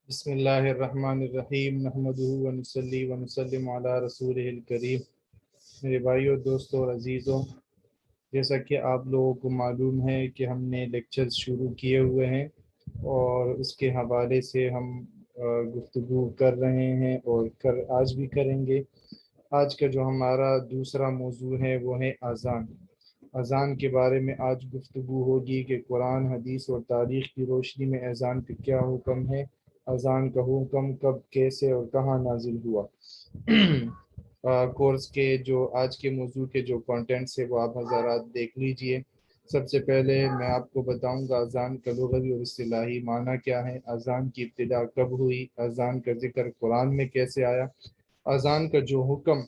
بسم اللہ الرحمن الرحیم نحمدہ ونصلی ونسلم علی رسولہ الکریم۔ میرے بھائیوں، دوستوں اور عزیزوں، جیسا کہ آپ لوگوں کو معلوم ہے کہ ہم نے لیکچرز شروع کیے ہوئے ہیں اور اس کے حوالے سے ہم گفتگو کر رہے ہیں اور آج بھی کریں گے۔ آج کا جو ہمارا دوسرا موضوع ہے وہ ہے اذان۔ اذان کے بارے میں آج گفتگو ہوگی کہ قرآن، حدیث اور تاریخ کی روشنی میں اذان کا کیا حکم ہے، اذان کا حکم کب، کیسے اور کہاں نازل ہوا۔ کورس کے جو آج کے موضوع کے جو کانٹینٹس ہے وہ آپ حضرات دیکھ لیجئے۔ سب سے پہلے میں آپ کو بتاؤں گا اذان کا لغوی اور اصطلاحی معنی کیا ہے، اذان کی ابتدا کب ہوئی، اذان کا ذکر قرآن میں کیسے آیا، اذان کا جو حکم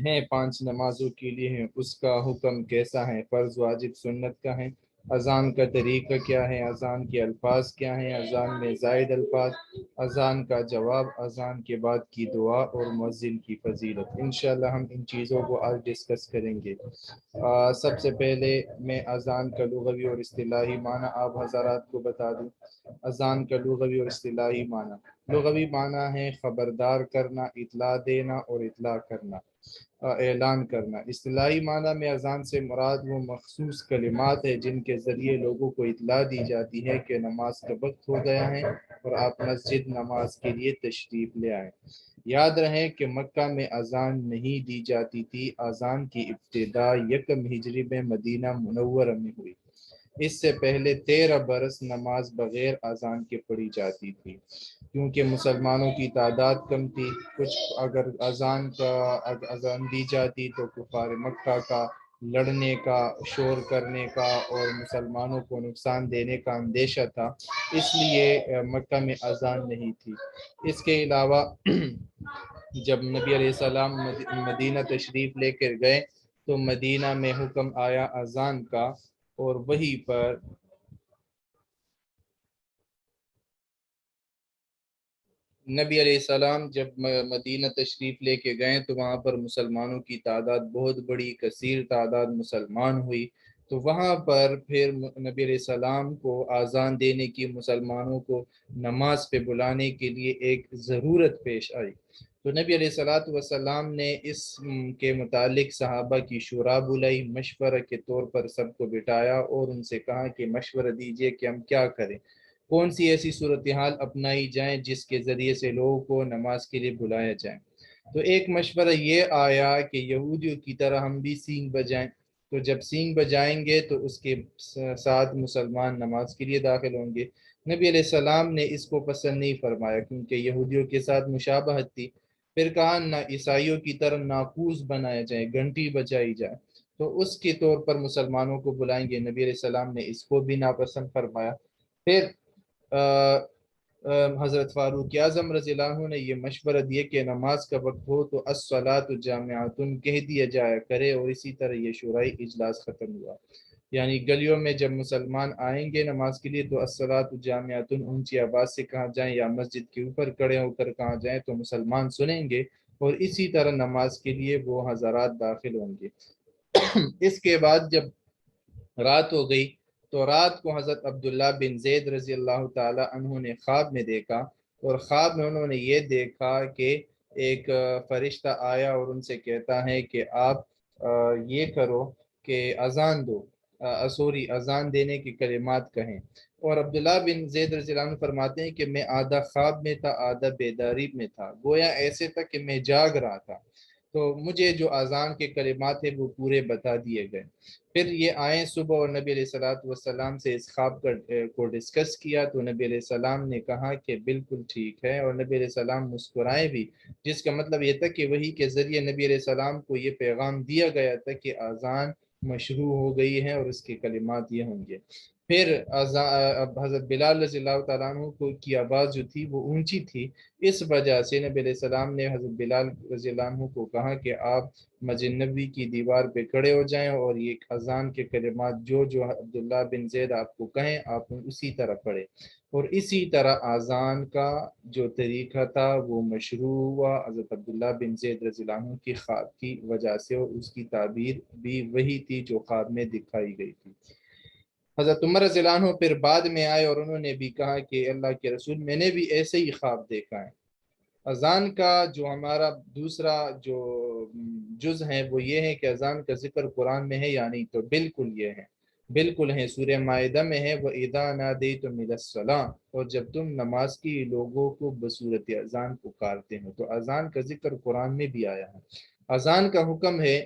ہے 5 نمازوں کے لیے ہے اس کا حکم کیسا ہے، فرض، واجب، سنت کا ہے، اذان کا طریقہ کیا ہے، اذان کے الفاظ کیا ہیں، اذان میں زائد الفاظ، اذان کا جواب، اذان کے بعد کی دعا اور مؤذن کی فضیلت۔ انشاءاللہ ہم ان چیزوں کو آج ڈسکس کریں گے۔ سب سے پہلے میں اذان کا لغوی اور اصطلاحی معنی آپ حضرات کو بتا دوں۔ اذان کا لغوی اور اصطلاحی معنی، لغوی معنی ہے خبردار کرنا، اطلاع دینا اور اطلاع کرنا، اعلان کرنا۔ اصطلاحی معنی میں اذان سے مراد وہ مخصوص کلمات ہے جن کے ذریعے لوگوں کو اطلاع دی جاتی ہے کہ نماز کا وقت ہو گیا ہے اور آپ مسجد نماز کے لیے تشریف لے آئیں۔ یاد رہے کہ مکہ میں اذان نہیں دی جاتی تھی، اذان کی ابتدا یکم ہجری میں مدینہ منورہ میں ہوئی۔ اس سے پہلے 13 برس نماز بغیر اذان کے پڑھی جاتی تھی، کیونکہ مسلمانوں کی تعداد کم تھی۔ کچھ اگر اذان دی جاتی تو کفار مکہ کا لڑنے کا، شور کرنے کا اور مسلمانوں کو نقصان دینے کا اندیشہ تھا، اس لیے مکہ میں اذان نہیں تھی۔ اس کے علاوہ جب نبی علیہ السلام مدینہ تشریف لے کر گئے تو مدینہ میں حکم آیا اذان کا، اور وہیں پر نبی علیہ السلام جب مدینہ تشریف لے کے گئے تو وہاں پر مسلمانوں کی تعداد بہت بڑی، کثیر تعداد مسلمان ہوئی، تو وہاں پر پھر نبی علیہ السلام کو اذان دینے کی، مسلمانوں کو نماز پہ بلانے کے لیے ایک ضرورت پیش آئی۔ تو نبی علیہ السلام نے اس کے متعلق صحابہ کی شورا بلائی، مشورہ کے طور پر سب کو بٹھایا اور ان سے کہا کہ مشورہ دیجئے کہ ہم کیا کریں، کون سی ایسی صورتحال اپنائی جائیں جس کے ذریعے سے لوگوں کو نماز کے لیے بلایا جائے۔ تو ایک مشورہ یہ آیا کہ یہودیوں کی طرح ہم بھی سینگ بجائیں، تو جب سینگ بجائیں گے تو اس کے ساتھ مسلمان نماز کے لیے داخل ہوں گے۔ نبی علیہ السلام نے اس کو پسند نہیں فرمایا کیونکہ یہودیوں کے ساتھ مشابہت تھی۔ پھر کہا نہ عیسائیوں کی طرح ناقوس بنایا جائے، گھنٹی بجائی جائے، تو اس کے طور پر مسلمانوں کو بلائیں گے۔ نبی علیہ السلام نے اس کو بھی ناپسند فرمایا۔ پھر حضرت فاروق اعظم رضی اللہ عنہ نے یہ مشورہ دیا کہ نماز کا وقت ہو تو الصلاۃ جامعۃ کہہ دیا جایا کرے، اور اسی طرح یہ شورائی اجلاس ختم ہوا۔ یعنی گلیوں میں جب مسلمان آئیں گے نماز کے لیے تو الصلاۃ جامعۃ اونچی آواز سے کہا جائیں یا مسجد کے اوپر کھڑے ہو کر کہا جائیں تو مسلمان سنیں گے، اور اسی طرح نماز کے لیے وہ حضرات داخل ہوں گے۔ اس کے بعد جب رات ہو گئی تو رات کو حضرت عبداللہ بن زید رضی اللہ تعالی عنہ نے خواب میں دیکھا، اور خواب میں انہوں نے یہ دیکھا کہ ایک فرشتہ آیا اور ان سے کہتا ہے کہ آپ یہ کرو کہ اذان دو، اذان دینے کے کلمات کہیں۔ اور عبداللہ بن زید رضی اللہ عنہ فرماتے ہیں کہ میں آدھا خواب میں تھا، آدھا بیداری میں تھا، گویا ایسے تھا کہ میں جاگ رہا تھا، تو مجھے جو اذان کے کلمات ہیں وہ پورے بتا دیے گئے۔ پھر یہ آئیں صبح اور نبی علیہ السلام سے اس خواب کو ڈسکس کیا، تو نبی علیہ السلام نے کہا کہ بالکل ٹھیک ہے، اور نبی علیہ السلام مسکرائے بھی، جس کا مطلب یہ تھا کہ وہی کے ذریعے نبی علیہ السلام کو یہ پیغام دیا گیا تھا کہ اذان مشروع ہو گئی ہے اور اس کے کلمات یہ ہوں گے۔ پھر حضرت بلال رضی اللہ تعالیٰ عنہ کی آواز جو تھی وہ اونچی تھی، اس وجہ سے نبی علیہ السلام نے حضرت بلال رضی اللہ عنہ کو کہا کہ آپ مسجد نبوی کی دیوار پہ کھڑے ہو جائیں اور یہ اذان کے کلمات جو عبداللہ بن زید آپ کو کہیں آپ اسی طرح پڑھیں، اور اسی طرح اذان کا جو طریقہ تھا وہ مشروع ہوا حضرت عبداللہ بن زید رضی اللہ عنہ کی خواب کی وجہ سے، اور اس کی تعبیر بھی وہی تھی جو خواب میں دکھائی گئی تھی۔ حضرت عمر رضی اللہ عنہ پھر بعد میں آئے اور انہوں نے بھی کہا کہ اللہ کے رسول میں نے بھی ایسے ہی خواب دیکھا ہے۔ اذان کا جو ہمارا دوسرا جو جز ہے وہ یہ ہے کہ اذان کا ذکر قرآن میں ہے یا نہیں، تو بالکل یہ ہے، بالکل ہے، سورہ مائدہ میں ہے، وَإِذَا نَادَيْتُمْ إِلَى الصَّلَاةِ، اور جب تم نماز کی لوگوں کو بصورت اذان پکارتے ہو، تو اذان کا ذکر قرآن میں بھی آیا ہے۔ اذان کا حکم ہے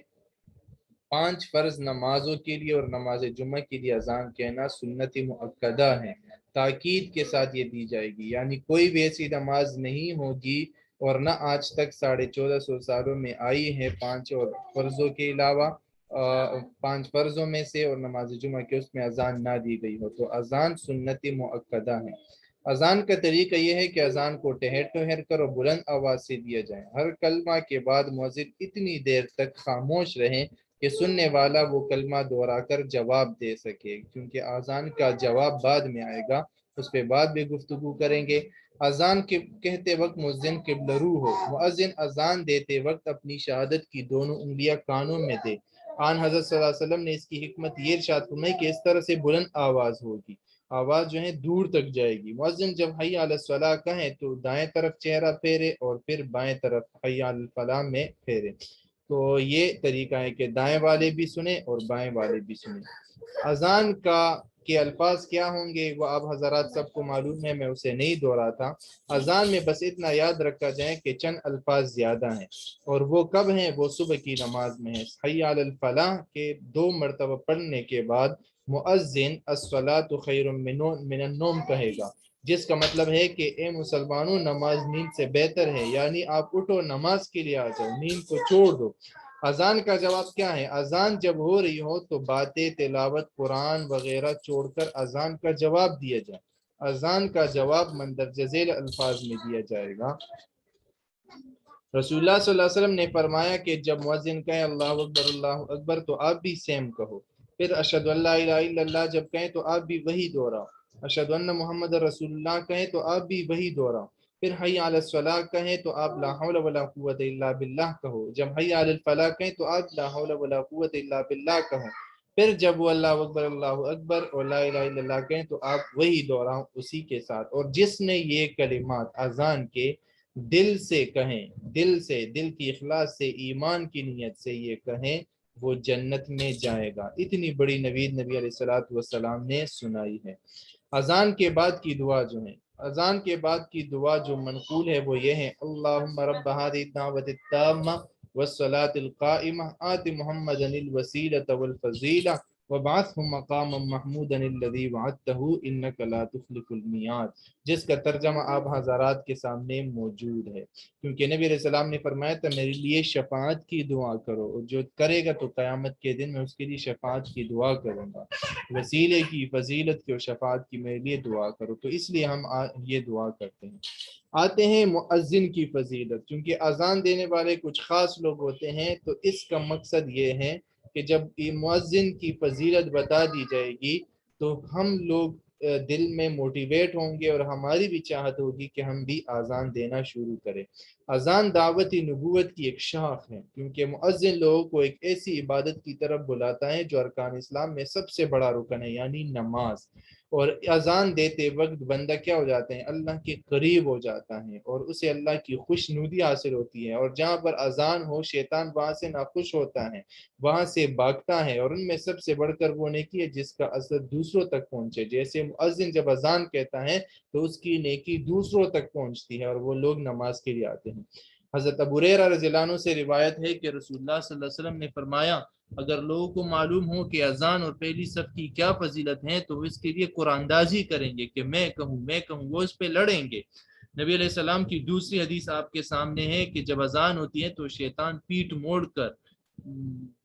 5 فرض نمازوں کے لیے اور نماز جمعہ کے لیے اذان کہنا سنت مؤکدہ ہے، تاکید کے ساتھ یہ دی جائے گی، یعنی کوئی بھی ایسی نماز نہیں ہوگی اور نہ آج تک 1450 سالوں میں آئی ہے 5 اور فرضوں کے علاوہ 5 فرضوں میں سے اور نماز جمعہ کے اس میں اذان نہ دی گئی ہو، تو اذان سنت مؤکدہ ہے۔ اذان کا طریقہ یہ ہے کہ اذان کو ٹھہر ٹھہر کر اور بلند آواز سے دیا جائے، ہر کلمہ کے بعد مؤذن اتنی دیر تک خاموش رہیں کہ سننے والا وہ کلمہ دہرا کر جواب دے سکے، کیونکہ اذان کا جواب بعد میں آئے گا، اس پہ بعد بھی گفتگو کریں گے۔ اذان کے کہتے وقت مؤذن قبلہ رو ہو، مؤذن اذان دیتے وقت اپنی شہادت کی دونوں انگلیاں کانوں میں دے۔ آن حضرت صلی اللہ علیہ وسلم نے اس کی حکمت یہ ارشاد فرمائی کہ اس طرح سے بلند آواز ہوگی، آواز جو ہے دور تک جائے گی۔ مؤذن جب حی علی الصلاۃ کہیں تو دائیں طرف چہرہ پھیرے اور پھر بائیں طرف حی علی الفلاح میں پھیرے۔ تو یہ طریقہ ہے کہ دائیں والے بھی سنیں اور بائیں والے بھی سنیں۔ اذان کے الفاظ کیا ہوں گے وہ آپ حضرات سب کو معلوم ہے، میں اسے نہیں دہراتا۔ اذان میں بس اتنا یاد رکھا جائے کہ چند الفاظ زیادہ ہیں، اور وہ کب ہیں؟ وہ صبح کی نماز میں ہے۔ حی علی الفلاح کے 2 مرتبہ پڑھنے کے بعد مؤذن الصلاۃ خیر من النوم کہے گا، جس کا مطلب ہے کہ اے مسلمانوں، نماز نیند سے بہتر ہے، یعنی آپ اٹھو، نماز کے لیے آ جاؤ، نیند کو چھوڑ دو۔ اذان کا جواب کیا ہے؟ اذان جب ہو رہی ہو تو باتیں، تلاوت قرآن وغیرہ چھوڑ کر اذان کا جواب دیا جائے۔ اذان کا جواب مندرجہ ذیل الفاظ میں دیا جائے گا۔ رسول اللہ صلی اللہ علیہ وسلم نے فرمایا کہ جب مؤذن کہے اللہ اکبر تو آپ بھی سیم کہو، پھر اشہد ان لا الہ الا اللہ جب کہیں تو آپ بھی وہی دہراؤ، اشہد ان محمد رسول اللہ کہیں تو آپ بھی وہی دہراؤ، پھر حی علی الصلاۃ کہیں تو آپ لا حول ولا قوت الا باللہ کہو، جب حی علی الفلاح کہیں تو آپ لا حول ولا قوت الا باللہ کہو، پھر جب وہ اللہ اکبر اور لا الہ الا اللہ کہیں تو آپ وہی دہراؤ اسی کے ساتھ۔ اور جس نے یہ کلمات اذان کے دل سے کہیں، دل سے، دل کی اخلاص سے، ایمان کی نیت سے یہ کہیں، وہ جنت میں جائے گا۔ اتنی بڑی نوید نبی علیہ الصلوۃ والسلام نے سنائی ہے۔ اذان کے بعد کی دعا جو ہے، اذان کے بعد کی دعا جو منقول ہے وہ یہ ہے، اللہم رب هذه الدعوة التامة والصلاة القائمة آت محمدا الوسیلة والفضیلة وبعثه مقاما محمودا الذي وعدته انك لا تخلف الميعاد، جس کا ترجمہ آپ حضرات کے سامنے موجود ہے، کیونکہ نبی علیہ السلام نے فرمایا تھا میرے لیے شفاعت کی دعا کرو، اور جو کرے گا تو قیامت کے دن میں اس کے لیے شفاعت کی دعا کروں گا، وسیلے کی، فضیلت کی اور شفاعت کی میرے لیے دعا کرو، تو اس لیے ہم یہ دعا کرتے ہیں۔ آتے ہیں مؤذن کی فضیلت، چونکہ اذان دینے والے کچھ خاص لوگ ہوتے ہیں، تو اس کا مقصد یہ ہے کہ جب مؤذن کی فضیلت بتا دی جائے گی تو ہم لوگ دل میں موٹیویٹ ہوں گے اور ہماری بھی چاہت ہوگی کہ ہم بھی اذان دینا شروع کریں۔ اذان دعوت نبوت کی ایک شاخ ہے، کیونکہ مؤذن لوگوں کو ایک ایسی عبادت کی طرف بلاتا ہے جو ارکان اسلام میں سب سے بڑا رکن ہے، یعنی نماز۔ اور اذان دیتے وقت بندہ کیا ہو جاتا ہے؟ اللہ کے قریب ہو جاتا ہے اور اسے اللہ کی خوشنودی حاصل ہوتی ہے، اور جہاں پر اذان ہو شیطان وہاں سے ناخوش ہوتا ہے، وہاں سے بھاگتا ہے، اور ان میں سب سے بڑھ کر وہ نیکی ہے جس کا اثر دوسروں تک پہنچے، جیسے مؤذن جب اذان کہتا ہے تو اس کی نیکی دوسروں تک پہنچتی ہے اور وہ لوگ نماز کے لیے آتے ہیں۔ حضرت ابو ہریرہ رضی اللہ عنہ سے روایت ہے کہ رسول اللہ صلی اللہ علیہ وسلم نے فرمایا اگر لوگوں کو معلوم ہو کہ اذان اور پہلی صف کی کیا فضیلت ہے تو وہ اس کے لیے قرآن اندازی کریں گے کہ میں کہوں، وہ اس پہ لڑیں گے۔ نبی علیہ السلام کی دوسری حدیث آپ کے سامنے ہے کہ جب اذان ہوتی ہے تو شیطان پیٹ موڑ کر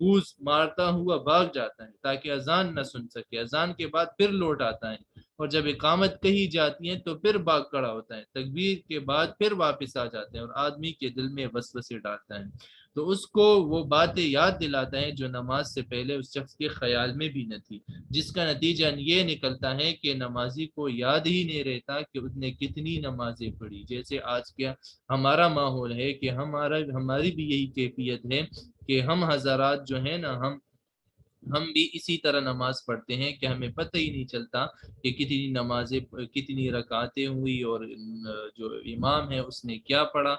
بوز مارتا ہوا بھاگ جاتا ہے تاکہ اذان نہ سن سکے، اذان کے بعد پھر لوٹ آتا ہے، اور جب اقامت کہی جاتی ہے تو پھر بھاگ کھڑا ہوتا ہے، تکبیر کے بعد پھر واپس آ جاتے ہیں، اور آدمی کے دل میں وسوسے ڈالتا ہے، تو اس کو وہ باتیں یاد دلاتا ہے جو نماز سے پہلے اس شخص کے خیال میں بھی نہ تھی، جس کا نتیجہ یہ نکلتا ہے کہ نمازی کو یاد ہی نہیں رہتا کہ اس نے کتنی نمازیں پڑھی۔ جیسے آج کیا ہمارا ماحول ہے کہ ہماری بھی یہی کیفیت ہے کہ ہم حضرات جو ہیں نا، ہم ہم بھی اسی طرح نماز پڑھتے ہیں کہ ہمیں پتہ ہی نہیں چلتا کہ کتنی نمازیں کتنی رکعتیں ہوئی، اور جو امام ہے اس نے کیا پڑھا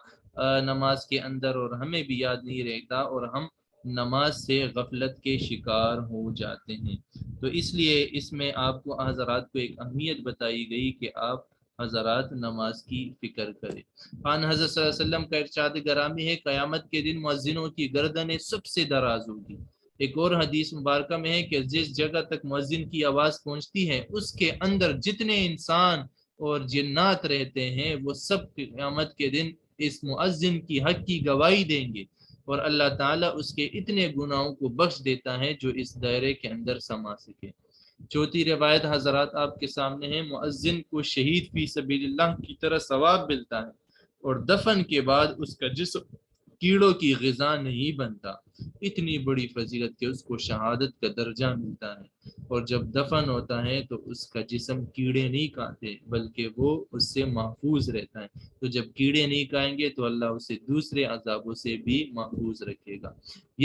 نماز کے اندر، اور ہمیں بھی یاد نہیں رہتا، اور ہم نماز سے غفلت کے شکار ہو جاتے ہیں۔ تو اس لیے اس میں آپ کو حضرات کو ایک اہمیت بتائی گئی کہ آپ حضرات نماز کی فکر کریں۔ خان حضرت صلی اللہ علیہ وسلم کا ارشاد گرامی ہے، قیامت کے دن مؤذنوں کی گردنیں سب سے دراز ہوگی۔ ایک اور حدیث مبارکہ میں ہے کہ جس جگہ تک مؤذن کی آواز پہنچتی ہے اس کے اندر جتنے انسان اور جنات رہتے ہیں وہ سب قیامت کے دن اس مؤذن کی حق کی گواہی دیں گے، اور اللہ تعالیٰ اس کے اتنے گناہوں کو بخش دیتا ہے جو اس دائرے کے اندر سما سکے۔ چوتھی روایت حضرات آپ کے سامنے ہے، مؤذن کو شہید فی سبیل اللہ کی طرح ثواب ملتا ہے، اور دفن کے بعد اس کا جسم کیڑوں کی غذا نہیں بنتا۔ اتنی بڑی فضیلت کہ اس کو شہادت کا درجہ ملتا ہے، اور جب دفن ہوتا ہے تو اس کا جسم کیڑے نہیں کھاتے بلکہ وہ اس سے محفوظ رہتا ہے۔ تو جب کیڑے نہیں کھائیں گے تو اللہ اسے دوسرے عذابوں سے بھی محفوظ رکھے گا۔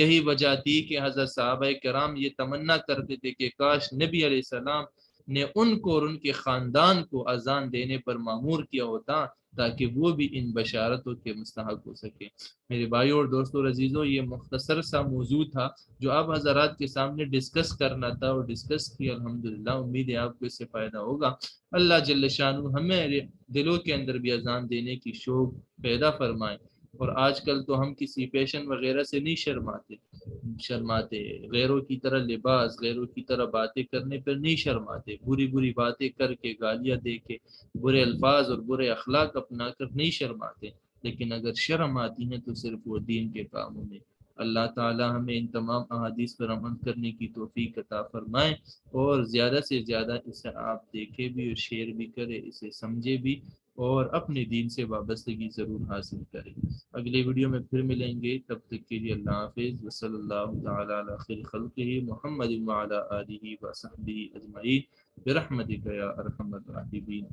یہی وجہ تھی کہ حضرت صحابہ کرام یہ تمنا کرتے تھے کہ کاش نبی علیہ السلام نے ان کو اور ان کے خاندان کو اذان دینے پر مامور کیا ہوتا تاکہ وہ بھی ان بشارتوں کے مستحق ہو سکے۔ میرے بھائیوں اور دوستوں اور عزیزوں، یہ مختصر سا موضوع تھا جو آپ حضرات کے سامنے ڈسکس کرنا تھا، اور ڈسکس کیا الحمدللہ۔ امید ہے آپ کو اس سے فائدہ ہوگا۔ اللہ جل شانہ ہمیں دلوں کے اندر بھی اذان دینے کی شوق پیدا فرمائے، اور آج کل تو ہم کسی فیشن وغیرہ سے نہیں شرماتے، غیروں کی طرح لباس، غیروں کی طرح باتیں کرنے پر نہیں شرماتے، بری بری باتیں کر کے، گالیاں دے کے، برے الفاظ اور برے اخلاق اپنا کر نہیں شرماتے، لیکن اگر شرم آتی ہے تو صرف وہ دین کے کاموں میں۔ اللہ تعالی ہمیں ان تمام احادیث پر عمل کرنے کی توفیق عطا فرمائے، اور زیادہ سے زیادہ اسے آپ دیکھے بھی اور شیئر بھی کرے، اسے سمجھے بھی، اور اپنے دین سے وابستگی ضرور حاصل کرے۔ اگلے ویڈیو میں پھر ملیں گے، تب تک کے لیے اللہ حافظ، وصلی اللہ تعالی علی خیر خلقہ محمد وعلی آلہ وصحبہ اجمعین برحمتک یا ارحم الراحمین۔